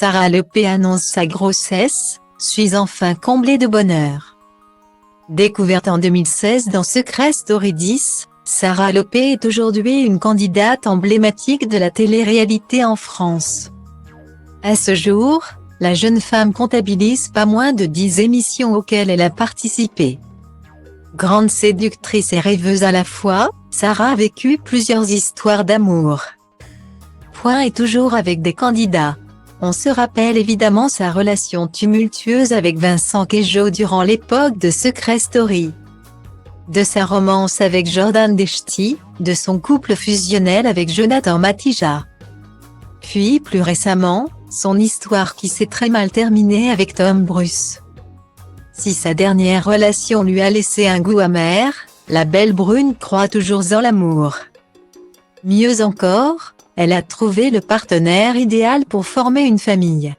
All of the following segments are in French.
Sarah Lepé annonce sa grossesse, « Suis enfin comblée de bonheur ». Découverte en 2016 dans Secret Story 10, Sarah Lepé est aujourd'hui une candidate emblématique de la télé-réalité en France. À ce jour, la jeune femme comptabilise pas moins de 10 émissions auxquelles elle a participé. Grande séductrice et rêveuse à la fois, Sarah a vécu plusieurs histoires d'amour. Point et toujours avec des candidats. On se rappelle évidemment sa relation tumultueuse avec Vincent Queijo durant l'époque de Secret Story. De sa romance avec Jordan Deshti, de son couple fusionnel avec Jonathan Matija. Puis plus récemment, son histoire qui s'est très mal terminée avec Tom Bruce. Si sa dernière relation lui a laissé un goût amer, la belle brune croit toujours en l'amour. Mieux encore, elle a trouvé le partenaire idéal pour former une famille.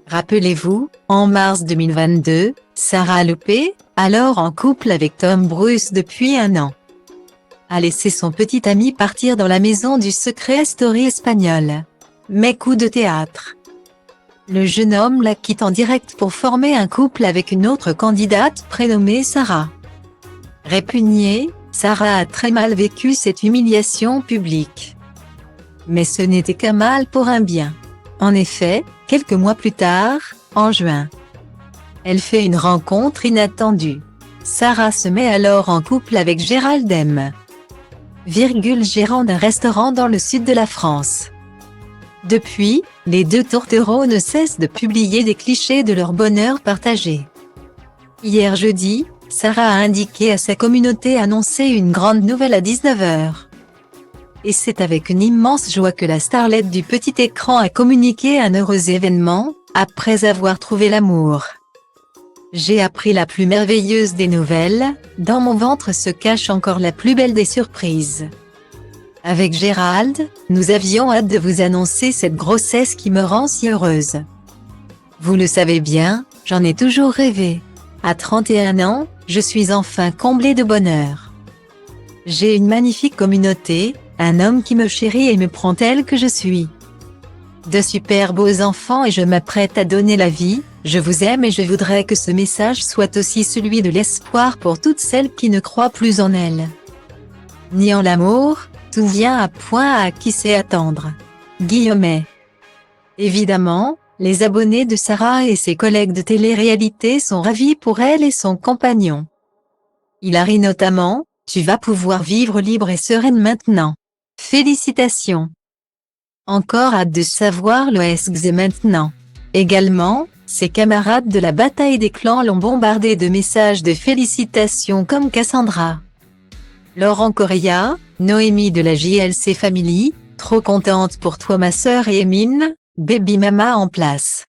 Rappelez-vous, en mars 2022, Sarah Lepé, alors en couple avec Tom Bruce depuis 1 an, a laissé son petit ami partir dans la maison du Secret Story espagnol. Mais coup de théâtre. Le jeune homme la quitte en direct pour former un couple avec une autre candidate prénommée Sarah. Répugnée, Sarah a très mal vécu cette humiliation publique. Mais ce n'était qu'un mal pour un bien. En effet, quelques mois plus tard, en juin, elle fait une rencontre inattendue. Sarah se met alors en couple avec Gérald M., gérant d'un restaurant dans le sud de la France. Depuis, les deux tourtereaux ne cessent de publier des clichés de leur bonheur partagé. Hier jeudi, Sarah a indiqué à sa communauté annoncer une grande nouvelle à 19h. Et c'est avec une immense joie que la starlette du petit écran a communiqué un heureux événement, après avoir trouvé l'amour. J'ai appris la plus merveilleuse des nouvelles, dans mon ventre se cache encore la plus belle des surprises. Avec Gérald, nous avions hâte de vous annoncer cette grossesse qui me rend si heureuse. Vous le savez bien, j'en ai toujours rêvé. À 31 ans, je suis enfin comblée de bonheur. J'ai une magnifique communauté, un homme qui me chérit et me prend tel que je suis. De super beaux enfants et je m'apprête à donner la vie, je vous aime et je voudrais que ce message soit aussi celui de l'espoir pour toutes celles qui ne croient plus en elles. Ni en l'amour, tout vient à point à qui sait attendre. Guillemets. Évidemment, les abonnés de Sarah et ses collègues de télé-réalité sont ravis pour elle et son compagnon. Il arrive notamment, « Tu vas pouvoir vivre libre et sereine maintenant. Félicitations. Encore hâte de savoir le SG maintenant. » Également, ses camarades de la bataille des clans l'ont bombardé de messages de félicitations comme Cassandra, Laurent Correa, Noémie de la JLC Family, trop contente pour toi ma sœur et Emine, baby mama en place.